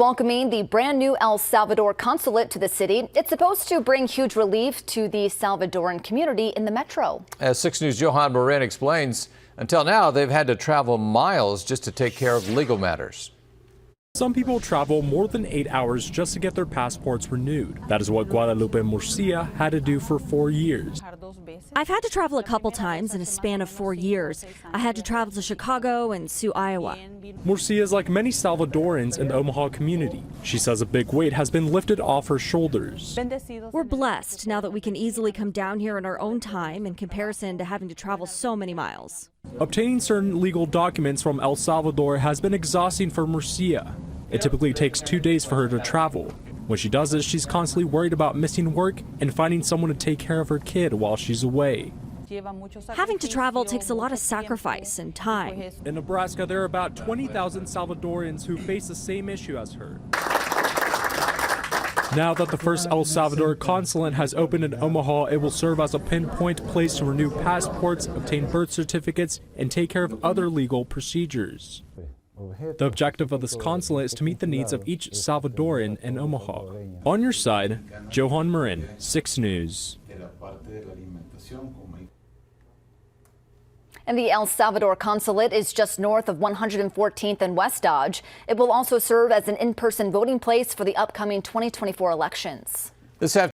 Welcoming the brand new El Salvador Consulate to the city. It's supposed to bring huge relief to the Salvadoran community in the metro. As 6 News' Johan Marin explains, until now they've had to travel miles just to take care of legal matters. Some people travel more than 8 hours just to get their passports renewed. That is what Guadalupe Murcia had to do for 4 years. I've had to travel a couple times in a span of 4 years. I had to travel to Chicago and Sioux, Iowa. Murcia is like many Salvadorans in the Omaha community. She says a big weight has been lifted off her shoulders. We're blessed now that we can easily come down here in our own time in comparison to having to travel so many miles. Obtaining certain legal documents from El Salvador has been exhausting for Murcia. It typically takes 2 days for her to travel. When she does this, she's constantly worried about missing work and finding someone to take care of her kid while she's away. Having to travel takes a lot of sacrifice and time. In Nebraska, there are about 20,000 Salvadorans who face the same issue as her. Now that the first El Salvador Consulate has opened in Omaha, it will serve as a pinpoint place to renew passports, obtain birth certificates, and take care of other legal procedures. The objective of this consulate is to meet the needs of each Salvadoran in Omaha. On your side, Johan Marin, 6 News. And the El Salvador Consulate is just north of 114th and West Dodge. It will also serve as an in-person voting place for the upcoming 2024 elections. This